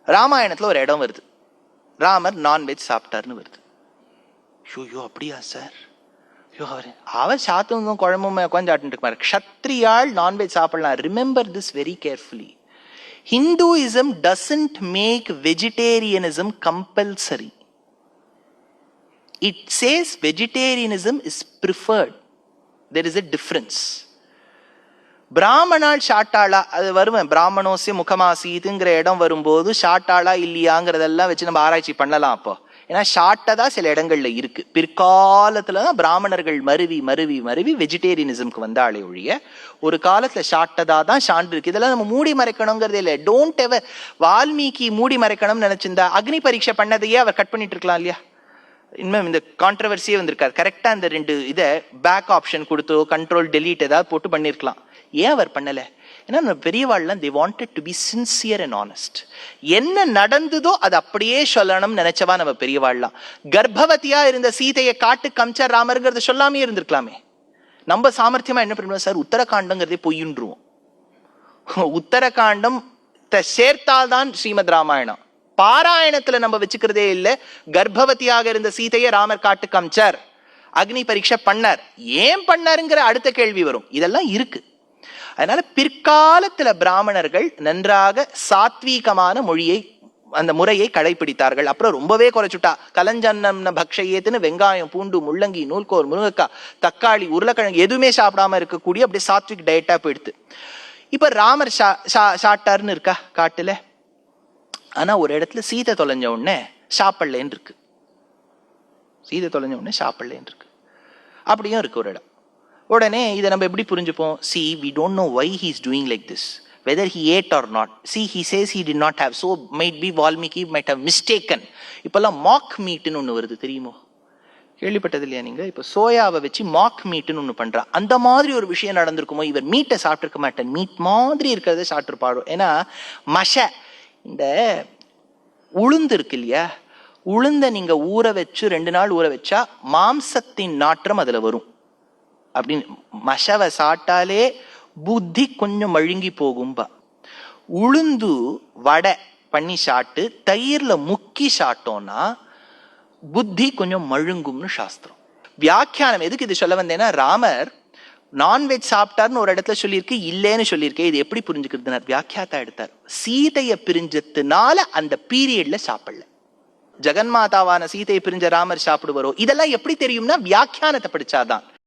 ராமாயணத்துல ஒரு இடம் வருது, ராமர் நான்வெஜ் சாப்பிட்டாருன்னு வருது. ஐயோ அப்படியா சார்? ஐயோ அவர் சாத்தும் குழம்பும் உட்காந்து இருப்பாரு. க்ஷத்ரியால் நான்வெஜ் சாப்பிடலாம். Remember this very carefully. Hinduism doesn't make vegetarianism compulsory. It says vegetarianism is preferred. There is a difference. பிராமணால் ஷாட்டாளா அது வருவேன், பிராமணோசிய முகமாசீதுங்கிற இடம் வரும்போது ஷாட்டாளா இல்லையாங்கிறதெல்லாம் வச்சு நம்ம ஆராய்ச்சி பண்ணலாம். அப்போ ஏன்னா ஷாட்டதா சில இடங்கள்ல இருக்கு. பிற்காலத்துலதான் பிராமணர்கள் மருவி மருவி மருவி வெஜிடேரியனிசம்க்கு வந்தாலே ஒழிய ஒரு காலத்துல ஷாட்டதா தான் ஷாண்டு இருக்கு. இதெல்லாம் நம்ம மூடி மறைக்கணுங்கிறதே இல்லை. டோன்ட் எவர் வால்மீகி மூடி மறைக்கணும்னு நினைச்சிருந்தா அக்னி பரீட்சை பண்ணதையே அவர் கட் பண்ணிட்டு இருக்கலாம் இல்லையா? இன்னும் இந்த கான்ட்ரவர்சியே வந்திருக்காரு. கரெக்டா இந்த ரெண்டு இதை பேக் ஆப்ஷன் கொடுத்தோ கண்ட்ரோல் டெலீட் ஏதாவது போட்டு பண்ணிருக்கலாம். ஏன் அவர் பண்ணல? ஏன்னா பெரியவாள்லாம் they wanted to be sincere and honest. என்ன நடந்ததோ அது அப்படியே சொல்லணும்னு நினைச்சவா நம்ம பெரியவாள்லாம். கர்ப்பவதியா இருந்த சீதையை காட்டு கம்சர் ராமருங்கிறத சொல்லாமே இருந்திருக்கலாமே. நம்ம சாமர்த்தியமா என்ன பண்ணுவோம் சார், உத்தரகாண்டங்கிறதே பொய்யுன்றுவோம். உத்தரகாண்டம் சேர்த்தால்தான் ஸ்ரீமத் ராமாயணம். பாராயணத்துல நம்ம வச்சுக்கிறதே இல்லை. கர்ப்பவதியாக இருந்த சீதையை ராமர் காட்டு கம்சர், அக்னி பரீட்சை பண்ணார். ஏன் பண்ணாருங்கிற அடுத்த கேள்வி வரும். இதெல்லாம் இருக்கு. அதனால பிற்காலத்துல பிராமணர்கள் நன்றாக சாத்வீகமான மொழியை அந்த முறையை கடைபிடித்தார்கள். அப்புறம் ரொம்பவே குறைச்சுட்டா. கலஞ்சன்னம் பக்ஷையேத்துன்னு வெங்காயம், பூண்டு, முள்ளங்கி, நூல்கோர், முருங்கக்காய், தக்காளி, உருளைக்கிழங்கு எதுவுமே சாப்பிடாம இருக்கக்கூடிய அப்படியே சாத்விக் டயட்டா போயிடுது. இப்ப ராமர் சாப்பிட்டாருன்னு இருக்கா காட்டுல. ஆனா ஒரு இடத்துல சீதை தொலைஞ்ச உடனே சாப்பிடலேன்னு இருக்கு. சீதை தொலைஞ்ச உடனே சாப்பிடலேன்னு இருக்கு. அப்படியும் இருக்கு ஒரு இடம். உடனே இதை நம்ம எப்படி புரிஞ்சுப்போம்? See, we don't know why he is doing like this, whether he ate or not. See, he says he did not have, so might be Valmiki might have mistaken. இப்பெல்லாம் மாக் மீட்னு ஒன்று வருது, தெரியுமோ? கேள்விப்பட்டது இல்லையா நீங்க? இப்போ சோயாவை வச்சு மாக் மீட்னு ஒன்று பண்றா. அந்த மாதிரி ஒரு விஷயம் நடந்திருக்குமோ? இவர் மீட்டை சாப்பிட்டுருக்க மாட்டேன், மீட் மாதிரி இருக்கிறத சாப்பிட்டுருப்பாரோ. ஏன்னா மஷ இந்த உளுந்து இருக்கு இல்லையா, உளுந்த நீங்க ஊற வச்சு 2 நாள் ஊற வச்சா மாம்சத்தின் நாற்றம் அதுல வரும் அப்படின்னு. மஷவை சாட்டாலே புத்தி கொஞ்சம் மழுங்கி போகும்பா. உளுந்து வடை பண்ணி சாப்பிட்டு தயிர்ல முக்கி சாப்பிட்டோம்னா புத்தி கொஞ்சம் மழுங்கும்னு சாஸ்திரம். வியாக்கியானம் எதுக்கு இது சொல்ல வந்தேன்னா, ராமர் நான்வெஜ் சாப்பிட்டார்னு ஒரு இடத்துல சொல்லியிருக்கு, இல்லைன்னு சொல்லியிருக்கேன். இது எப்படி புரிஞ்சுக்கிறதுனா வியாக்கியாத்தா எடுத்தார். சீதையை பிரிஞ்சதுனால அந்த பீரியட்ல சாப்பிடல. ஜெகன்மாதாவான சீதையை பிரிஞ்ச ராமர் சாப்பிடுவாரோ? இதெல்லாம் எப்படி தெரியும்னா வியாக்கியானத்தை படிச்சாதான்.